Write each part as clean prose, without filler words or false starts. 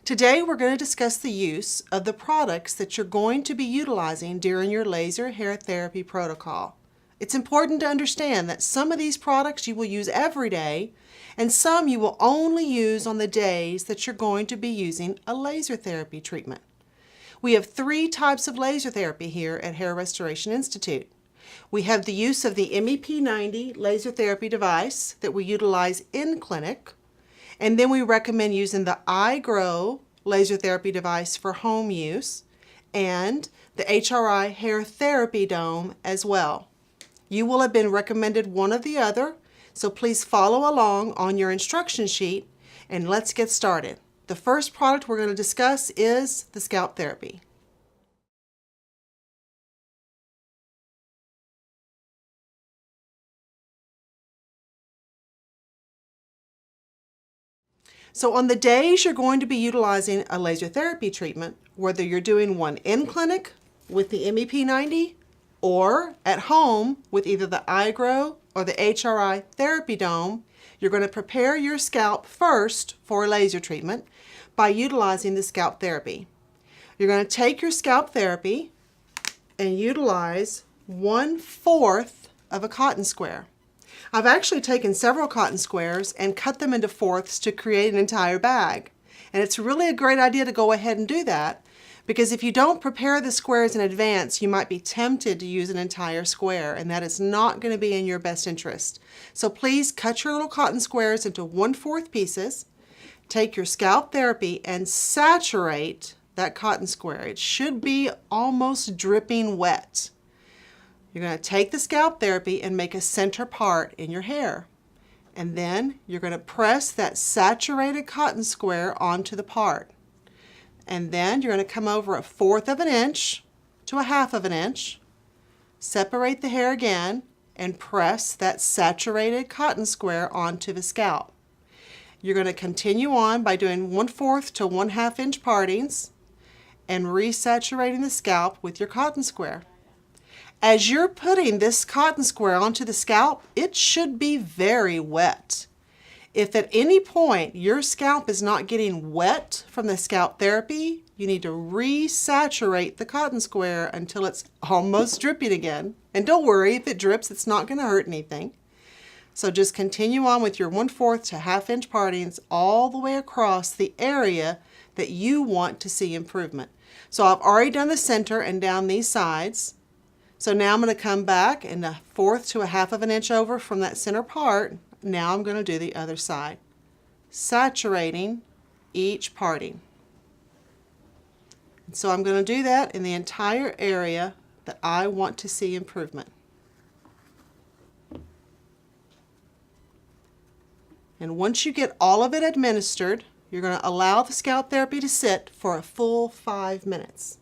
Today we're going to discuss the use of the products that you're going to be utilizing during your laser hair therapy protocol. It's important to understand that some of these products you will use every day and some you will only use on the days that you're going to be using a laser therapy treatment. We have 3 types of laser therapy here at Hair Restoration Institute. We have the use of the MEP90 laser therapy device that we utilize in clinic, and then we recommend using the iGrow laser therapy device for home use and the HRI hair therapy dome as well. You will have been recommended one or the other, so please follow along on your instruction sheet and let's get started. The first product we're going to discuss is the scalp therapy. So on the days you're going to be utilizing a laser therapy treatment, whether you're doing one in clinic with the MEP90 or at home with either the iGrow or the HRI therapy dome, you're going to prepare your scalp first for a laser treatment by utilizing the scalp therapy. You're going to take your scalp therapy and utilize 1/4 of a cotton square. I've actually taken several cotton squares and cut them into fourths to create an entire bag. And it's really a great idea to go ahead and do that, because if you don't prepare the squares in advance, you might be tempted to use an entire square, and that is not going to be in your best interest. So please cut your little cotton squares into 1/4 pieces, take your scalp therapy and saturate that cotton square. It should be almost dripping wet. You're going to take the scalp therapy and make a center part in your hair. And then you're going to press that saturated cotton square onto the part. And then you're going to come over 1/4 of an inch to 1/2 of an inch, separate the hair again, and press that saturated cotton square onto the scalp. You're going to continue on by doing 1/4 to 1/2 inch partings and resaturating the scalp with your cotton square. As you're putting this cotton square onto the scalp, it should be very wet. If at any point your scalp is not getting wet from the scalp therapy, you need to resaturate the cotton square until it's almost dripping again. And don't worry, if it drips, it's not going to hurt anything. So just continue on with your 1/4 to 1/2 inch partings all the way across the area that you want to see improvement. So I've already done the center and down these sides. So now I'm going to come back and 1/4 to 1/2 of an inch over from that center part. Now I'm going to do the other side, saturating each parting. And so I'm going to do that in the entire area that I want to see improvement. And once you get all of it administered, you're going to allow the scalp therapy to sit for a full 5 minutes.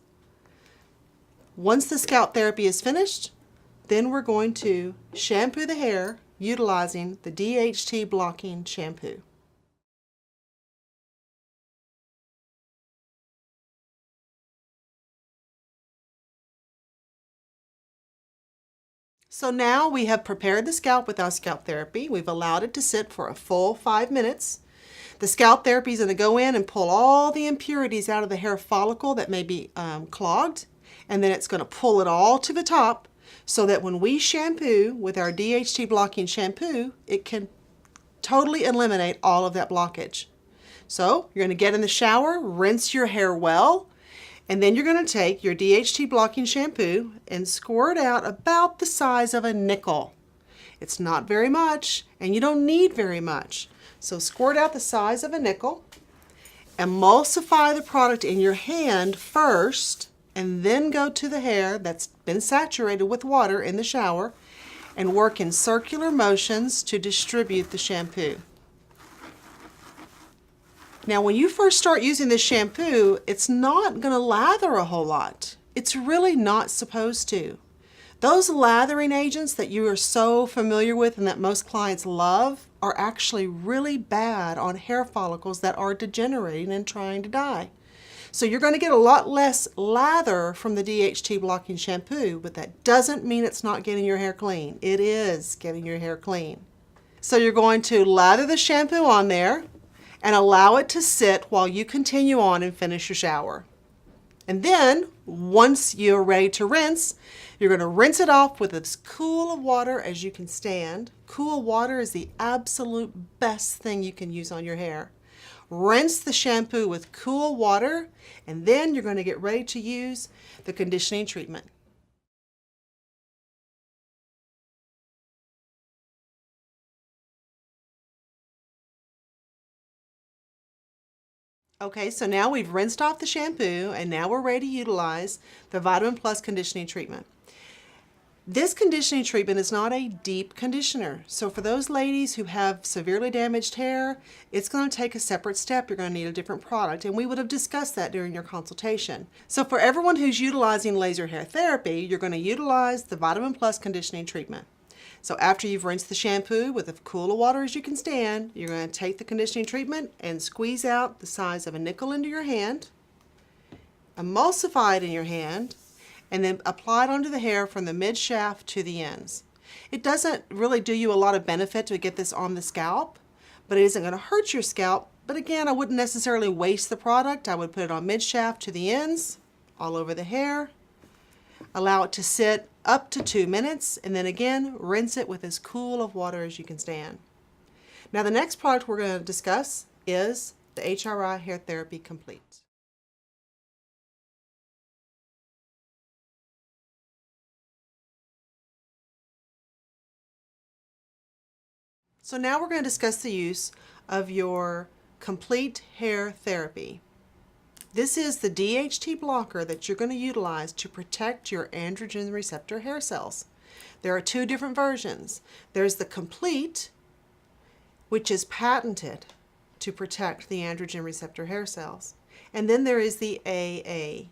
Once the scalp therapy is finished, then we're going to shampoo the hair utilizing the DHT blocking shampoo. So now we have prepared the scalp with our scalp therapy. We've allowed it to sit for a full 5 minutes. The scalp therapy is going to go in and pull all the impurities out of the hair follicle that may be clogged, and then it's going to pull it all to the top so that when we shampoo with our DHT blocking shampoo, it can totally eliminate all of that blockage. So you're going to get in the shower, rinse your hair well, and then you're going to take your DHT blocking shampoo and squirt out about the size of a nickel. It's not very much, and you don't need very much. So squirt out the size of a nickel, emulsify the product in your hand first, and then go to the hair that's been saturated with water in the shower and work in circular motions to distribute the shampoo. Now when you first start using this shampoo, it's not going to lather a whole lot. It's really not supposed to. Those lathering agents that you are so familiar with and that most clients love are actually really bad on hair follicles that are degenerating and trying to die. So you're going to get a lot less lather from the DHT blocking shampoo, but that doesn't mean it's not getting your hair clean. It is getting your hair clean. So you're going to lather the shampoo on there, and allow it to sit while you continue on and finish your shower. And then, once you're ready to rinse, you're going to rinse it off with as cool of water as you can stand. Cool water is the absolute best thing you can use on your hair. Rinse the shampoo with cool water, and then you're going to get ready to use the conditioning treatment. Okay, so now we've rinsed off the shampoo, and now we're ready to utilize the Vitamin Plus conditioning treatment. This conditioning treatment is not a deep conditioner. So for those ladies who have severely damaged hair, it's going to take a separate step. You're going to need a different product, and we would have discussed that during your consultation. So for everyone who's utilizing laser hair therapy, you're going to utilize the Vitamin Plus conditioning treatment. So after you've rinsed the shampoo with as cool of water as you can stand, you're going to take the conditioning treatment and squeeze out the size of a nickel into your hand, emulsify it in your hand, and then apply it onto the hair from the mid shaft to the ends. It doesn't really do you a lot of benefit to get this on the scalp, but it isn't going to hurt your scalp. But again, I wouldn't necessarily waste the product. I would put it on mid shaft to the ends, all over the hair. Allow it to sit up to 2 minutes, and then again, rinse it with as cool of water as you can stand. Now the next product we're going to discuss is the HRI Hair Therapy Complete. So now we're going to discuss the use of your complete hair therapy. This is the DHT blocker that you're going to utilize to protect your androgen receptor hair cells. There are two different versions. There's the complete, which is patented to protect the androgen receptor hair cells. And then there is the AA.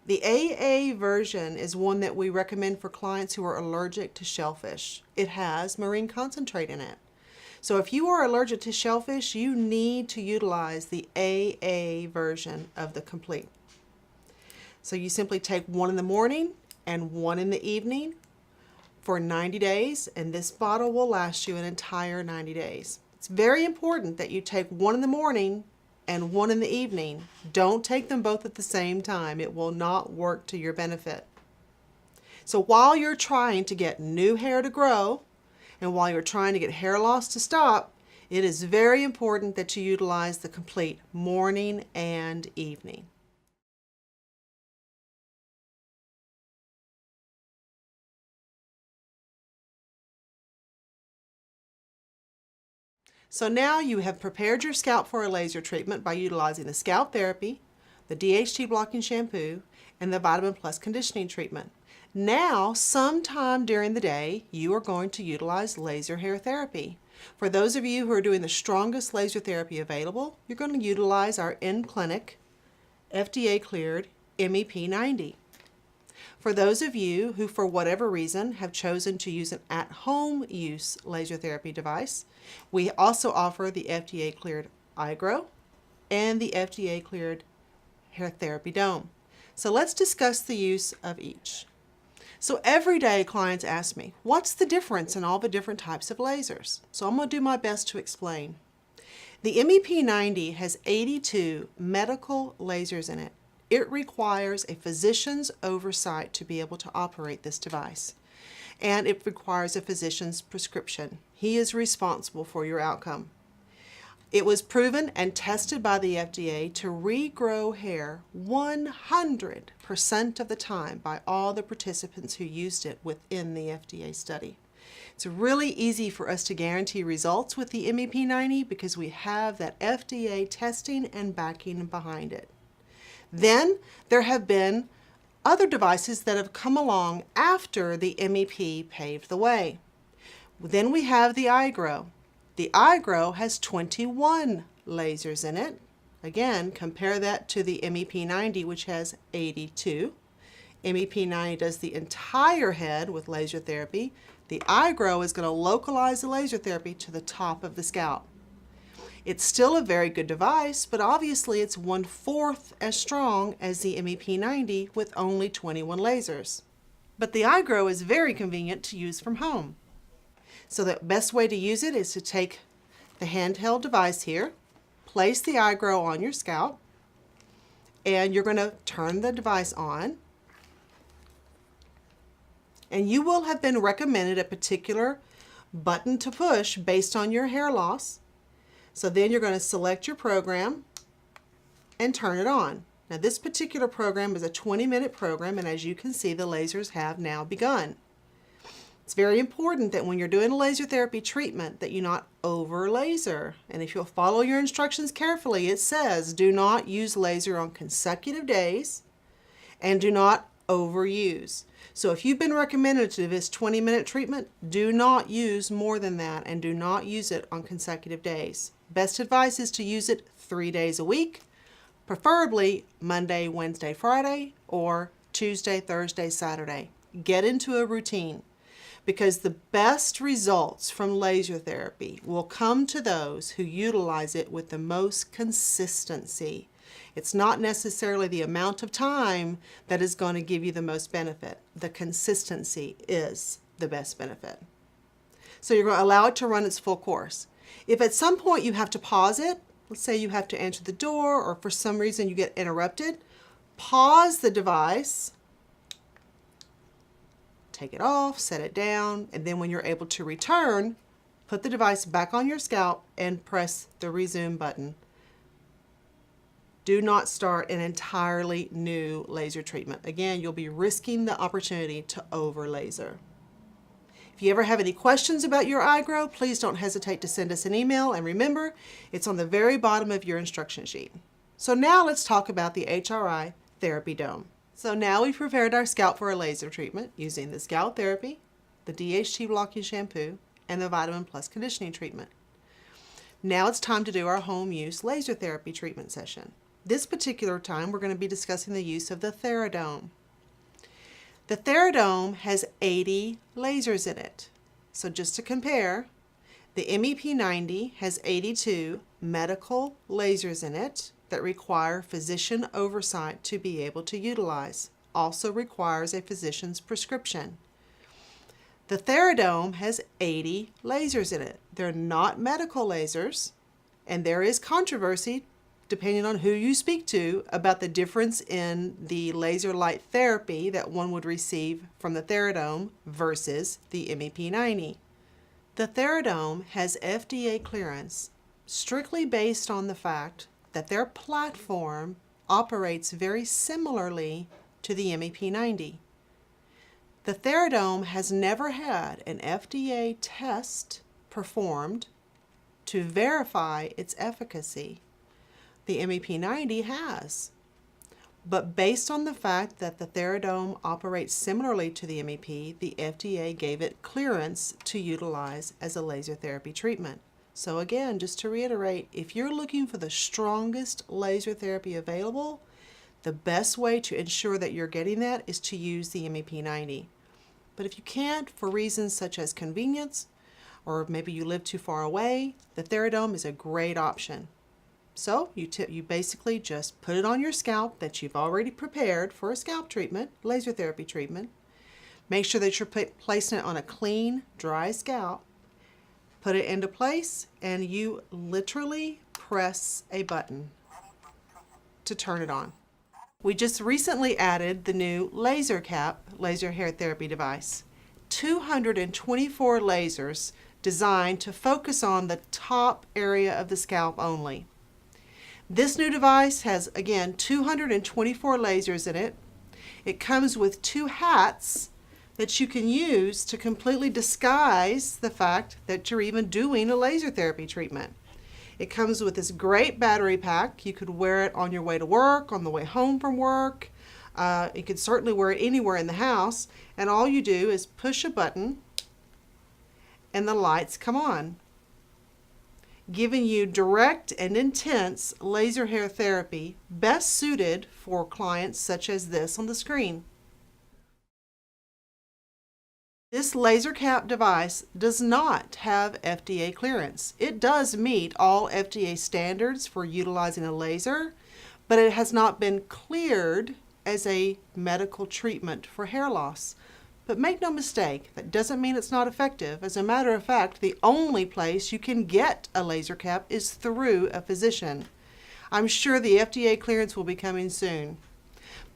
The AA version is one that we recommend for clients who are allergic to shellfish. It has marine concentrate in it. So if you are allergic to shellfish, you need to utilize the AA version of the complete. So you simply take one in the morning and one in the evening for 90 days, and this bottle will last you an entire 90 days. It's very important that you take one in the morning and one in the evening. Don't take them both at the same time. It will not work to your benefit. So while you're trying to get new hair to grow, and while you're trying to get hair loss to stop, it is very important that you utilize the complete morning and evening. So now you have prepared your scalp for a laser treatment by utilizing the scalp therapy, the DHT blocking shampoo, and the Vitamin Plus conditioning treatment. Now, sometime during the day, you are going to utilize laser hair therapy. For those of you who are doing the strongest laser therapy available, you're going to utilize our in-clinic, FDA-cleared MEP90. For those of you who, for whatever reason, have chosen to use an at-home use laser therapy device, we also offer the FDA-cleared iGrow and the FDA-cleared hair therapy dome. So let's discuss the use of each. So every day clients ask me, what's the difference in all the different types of lasers? So I'm going to do my best to explain. The MEP90 has 82 medical lasers in it. It requires a physician's oversight to be able to operate this device. And it requires a physician's prescription. He is responsible for your outcome. It was proven and tested by the FDA to regrow hair 100% of the time by all the participants who used it within the FDA study. It's really easy for us to guarantee results with the MEP90 because we have that FDA testing and backing behind it. Then there have been other devices that have come along after the MEP paved the way. Then we have the iGrow. The iGrow has 21 lasers in it. Again, compare that to the MEP90, which has 82. MEP90 does the entire head with laser therapy. The iGrow is going to localize the laser therapy to the top of the scalp. It's still a very good device, but obviously it's 1/4 as strong as the MEP90 with only 21 lasers. But the iGrow is very convenient to use from home. So the best way to use it is to take the handheld device here, place the eyeglow on your scalp, and you're going to turn the device on. And you will have been recommended a particular button to push based on your hair loss. So then you're going to select your program and turn it on. Now this particular program is a 20-minute program, and as you can see, the lasers have now begun. It's very important that when you're doing a laser therapy treatment that you not over laser. And if you'll follow your instructions carefully, it says do not use laser on consecutive days and do not overuse. So if you've been recommended to this 20-minute treatment, do not use more than that and do not use it on consecutive days. Best advice is to use it 3 days a week, preferably Monday, Wednesday, Friday, or Tuesday, Thursday, Saturday. Get into a routine, because the best results from laser therapy will come to those who utilize it with the most consistency. It's not necessarily the amount of time that is going to give you the most benefit. The consistency is the best benefit. So you're going to allow it to run its full course. If at some point you have to pause it, let's say you have to answer the door or for some reason you get interrupted, pause the device, take it off, set it down, and then when you're able to return, put the device back on your scalp and press the resume button. Do not start an entirely new laser treatment. Again, you'll be risking the opportunity to over laser. If you ever have any questions about your eyeglow, please don't hesitate to send us an email, and remember, it's on the very bottom of your instruction sheet. So now let's talk about the HRI Therapy Dome. So now we've prepared our scalp for a laser treatment using the Scalp Therapy, the DHT blocking shampoo, and the Vitamin Plus conditioning treatment. Now it's time to do our home use laser therapy treatment session. This particular time we're going to be discussing the use of the TheraDome. The TheraDome has 80 lasers in it. So just to compare, the MEP90 has 82 medical lasers in it that require physician oversight to be able to utilize. Also requires a physician's prescription. The TheraDome has 80 lasers in it. They're not medical lasers, and there is controversy depending on who you speak to about the difference in the laser light therapy that one would receive from the TheraDome versus the MEP90. The TheraDome has FDA clearance strictly based on the fact that their platform operates very similarly to the MEP90. The TheraDome has never had an FDA test performed to verify its efficacy. The MEP90 has. But based on the fact that the TheraDome operates similarly to the MEP, the FDA gave it clearance to utilize as a laser therapy treatment. So again, just to reiterate, if you're looking for the strongest laser therapy available, the best way to ensure that you're getting that is to use the MEP90. But if you can't, for reasons such as convenience, or maybe you live too far away, the TheraDome is a great option. So you basically just put it on your scalp that you've already prepared for a scalp treatment, laser therapy treatment. Make sure that you're placing it on a clean, dry scalp. Put it into place, and you literally press a button to turn it on. We just recently added the new Laser Cap laser hair therapy device. 224 lasers designed to focus on the top area of the scalp only. This new device has, again, 224 lasers in it. It comes with 2 hats that you can use to completely disguise the fact that you're even doing a laser therapy treatment. It comes with this great battery pack. You could wear it on your way to work, on the way home from work. You could certainly wear it anywhere in the house. And all you do is push a button and the lights come on, giving you direct and intense laser hair therapy best suited for clients such as this on the screen. This laser cap device does not have FDA clearance. It does meet all FDA standards for utilizing a laser, but it has not been cleared as a medical treatment for hair loss. But make no mistake, that doesn't mean it's not effective. As a matter of fact, the only place you can get a laser cap is through a physician. I'm sure the FDA clearance will be coming soon.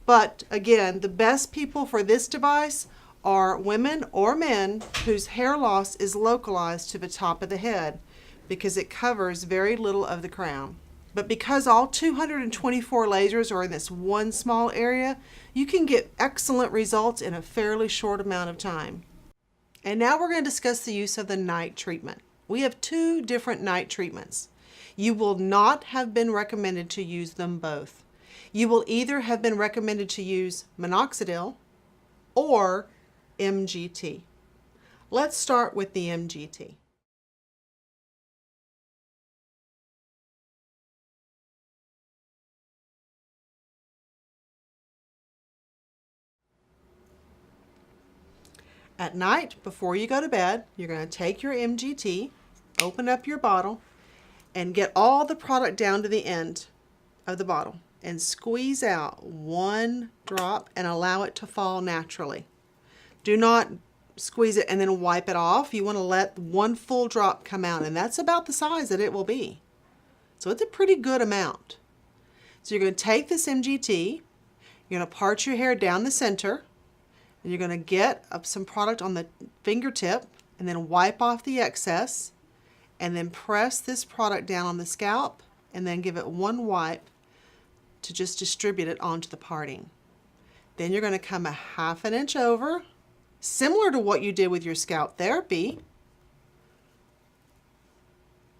But again, the best people for this device are women or men whose hair loss is localized to the top of the head because it covers very little of the crown. But because all 224 lasers are in this one small area, you can get excellent results in a fairly short amount of time. And now we're going to discuss the use of the night treatment. We have two different night treatments. You will not have been recommended to use them both. You will either have been recommended to use Minoxidil or MGT. Let's start with the MGT. At night, before you go to bed, you're going to take your MGT, open up your bottle, and get all the product down to the end of the bottle and squeeze out one drop and allow it to fall naturally. Do not squeeze it and then wipe it off. You want to let one full drop come out, and that's about the size that it will be. So it's a pretty good amount. So you're going to take this MGT, you're going to part your hair down the center, and you're going to get up some product on the fingertip and then wipe off the excess and then press this product down on the scalp and then give it one wipe to just distribute it onto the parting. Then you're going to come a ½ inch over, similar to what you did with your scalp therapy.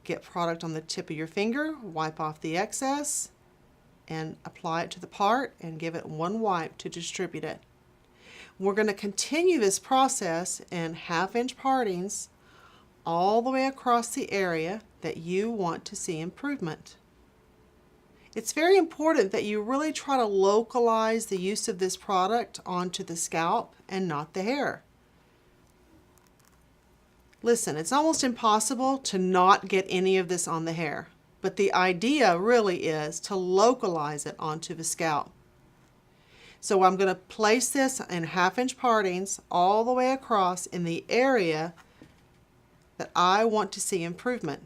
Get product on the tip of your finger, wipe off the excess, and apply it to the part and give it one wipe to distribute it. We're going to continue this process in ½ inch partings all the way across the area that you want to see improvement. It's very important that you really try to localize the use of this product onto the scalp and not the hair. Listen, it's almost impossible to not get any of this on the hair, but the idea really is to localize it onto the scalp. So I'm going to place this in ½ inch partings all the way across in the area that I want to see improvement.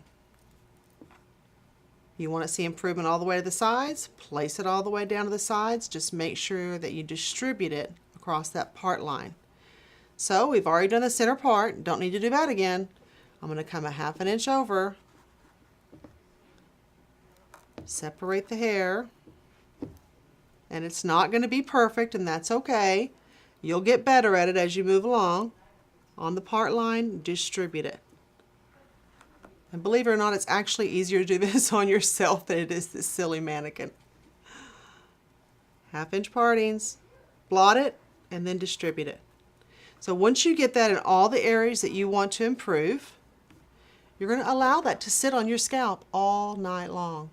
You want to see improvement all the way to the sides, place it all the way down to the sides. Just make sure that you distribute it across that part line. So we've already done the center part, don't need to do that again. I'm going to come a ½ inch over, separate the hair. And it's not going to be perfect, and that's okay. You'll get better at it as you move along. On the part line, distribute it. And believe it or not, it's actually easier to do this on yourself than it is this silly mannequin. ½ inch partings, blot it, and then distribute it. So once you get that in all the areas that you want to improve, you're going to allow that to sit on your scalp all night long.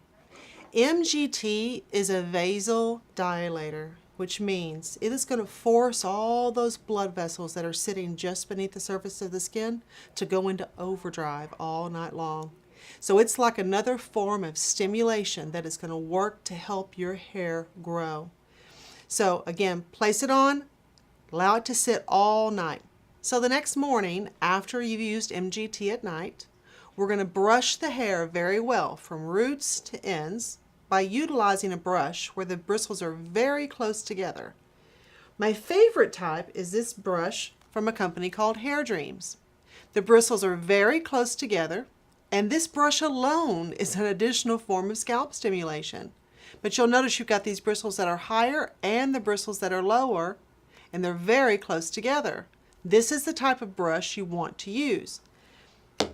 MGT is a vasodilator, which means it is going to force all those blood vessels that are sitting just beneath the surface of the skin to go into overdrive all night long. So it's like another form of stimulation that is going to work to help your hair grow. So again, place it on, allow it to sit all night. So the next morning, after you've used MGT at night, we're going to brush the hair very well from roots to ends by utilizing a brush where the bristles are very close together. My favorite type is this brush from a company called Hair Dreams. The bristles are very close together, and this brush alone is an additional form of scalp stimulation. But you'll notice you've got these bristles that are higher and the bristles that are lower, and they're very close together. This is the type of brush you want to use.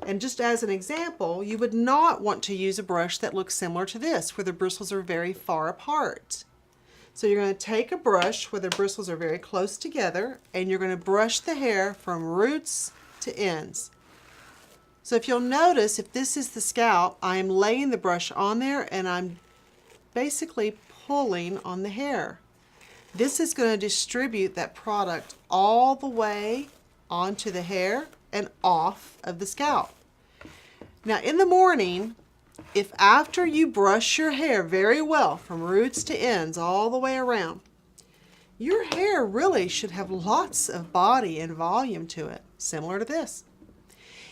And just as an example, you would not want to use a brush that looks similar to this, where the bristles are very far apart. So you're going to take a brush where the bristles are very close together, and you're going to brush the hair from roots to ends. So if you'll notice, if this is the scalp, I am laying the brush on there and I'm basically pulling on the hair. This is going to distribute that product all the way onto the hair and off of the scalp. Now in the morning, if after you brush your hair very well from roots to ends all the way around, your hair really should have lots of body and volume to it, similar to this.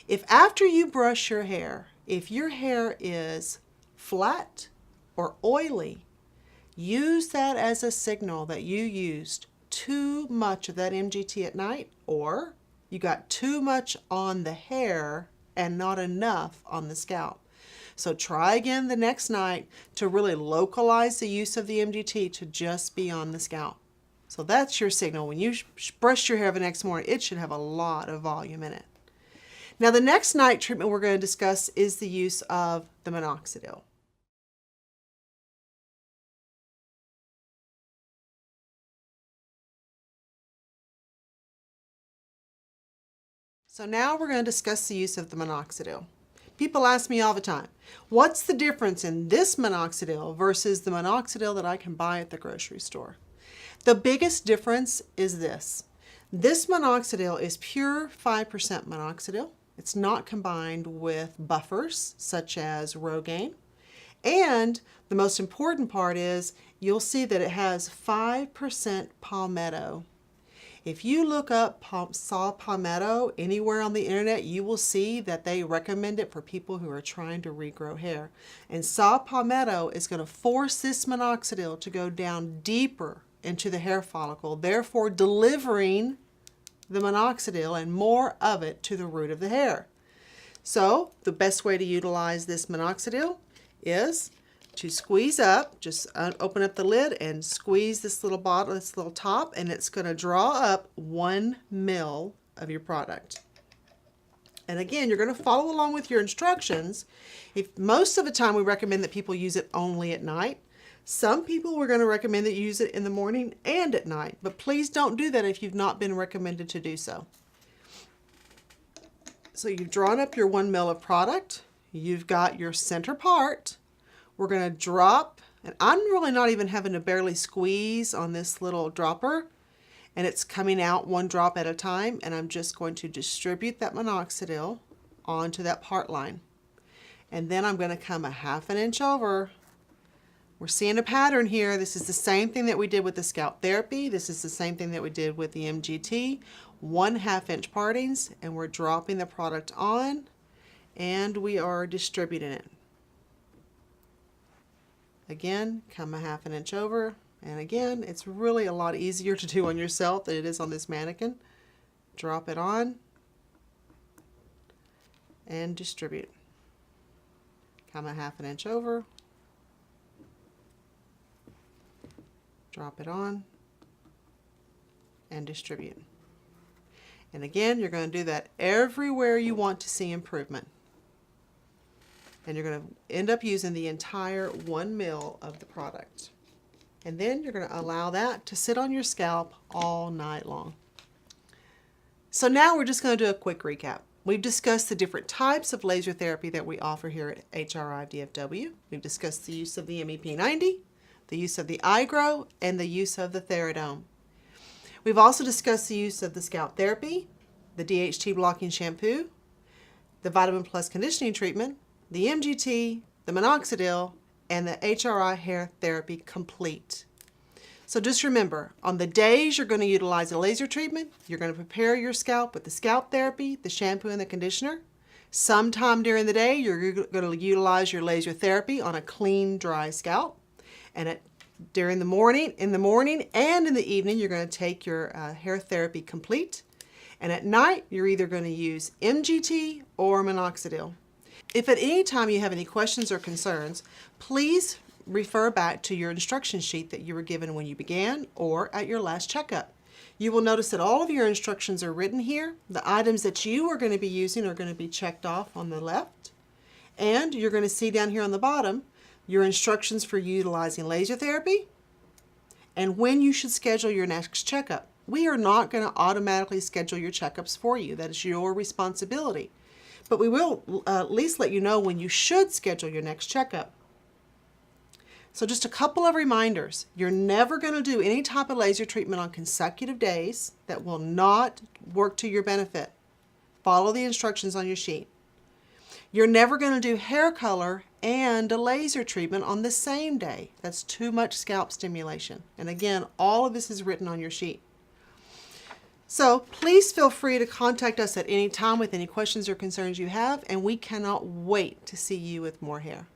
If after you brush your hair, if your hair is flat or oily, use that as a signal that you used too much of that MGT at night, or you got too much on the hair and not enough on the scalp. So try again the next night to really localize the use of the MGT to just be on the scalp. So that's your signal. When you brush your hair the next morning, it should have a lot of volume in it. Now the next night treatment we're going to discuss is the use of the Minoxidil. So now we're going to discuss the use of the Minoxidil. People ask me all the time, what's the difference in this Minoxidil versus the Minoxidil that I can buy at the grocery store? The biggest difference is this. This Minoxidil is pure 5% Minoxidil. It's not combined with buffers such as Rogaine. And the most important part is you'll see that it has 5% palmetto. If you look up saw palmetto anywhere on the internet, you will see that they recommend it for people who are trying to regrow hair. And saw palmetto is going to force this Minoxidil to go down deeper into the hair follicle, therefore delivering the Minoxidil and more of it to the root of the hair. So the best way to utilize this Minoxidil is to squeeze up, just open up the lid and squeeze this little bottle, this little top, and it's going to draw up 1 ml of your product. And again, you're going to follow along with your instructions. If most of the time we recommend that people use it only at night. Some people we're going to recommend that you use it in the morning and at night, but please don't do that if you've not been recommended to do so. So you've drawn up your 1 ml of product. You've got your center part. We're going to drop, and I'm really not even having to barely squeeze on this little dropper, and it's coming out 1 drop at a time, and I'm just going to distribute that Minoxidil onto that part line. And then I'm going to come a 1/2 inch over. We're seeing a pattern here. This is the same thing that we did with the scalp therapy. This is the same thing that we did with the MGT. 1/2 inch partings, and we're dropping the product on, and we are distributing it. Again, come a 1/2 inch over, and again, it's really a lot easier to do on yourself than it is on this mannequin. Drop it on and distribute. Come a 1/2 inch over, drop it on and distribute. And again, you're going to do that everywhere you want to see improvement. And you're going to end up using the entire 1 ml of the product. And then you're going to allow that to sit on your scalp all night long. So now we're just going to do a quick recap. We've discussed the different types of laser therapy that we offer here at HRI DFW. We've discussed the use of the MEP90, the use of the iGrow, and the use of the Theradome. We've also discussed the use of the scalp therapy, the DHT blocking shampoo, the Vitamin Plus conditioning treatment, the MGT, the Minoxidil, and the HRI hair therapy complete. So just remember, on the days you're going to utilize a laser treatment, you're going to prepare your scalp with the scalp therapy, the shampoo, and the conditioner. Sometime during the day, you're going to utilize your laser therapy on a clean, dry scalp. And in the morning and in the evening, you're going to take your hair therapy complete. And at night, you're either going to use MGT or Minoxidil. If at any time you have any questions or concerns, please refer back to your instruction sheet that you were given when you began or at your last checkup. You will notice that all of your instructions are written here. The items that you are going to be using are going to be checked off on the left. And you're going to see down here on the bottom your instructions for utilizing laser therapy and when you should schedule your next checkup. We are not going to automatically schedule your checkups for you. That is your responsibility. But we will at least let you know when you should schedule your next checkup. So just a couple of reminders. You're never going to do any type of laser treatment on consecutive days. That will not work to your benefit. Follow the instructions on your sheet. You're never going to do hair color and a laser treatment on the same day. That's too much scalp stimulation. And again, all of this is written on your sheet. So please feel free to contact us at any time with any questions or concerns you have, and we cannot wait to see you with more hair.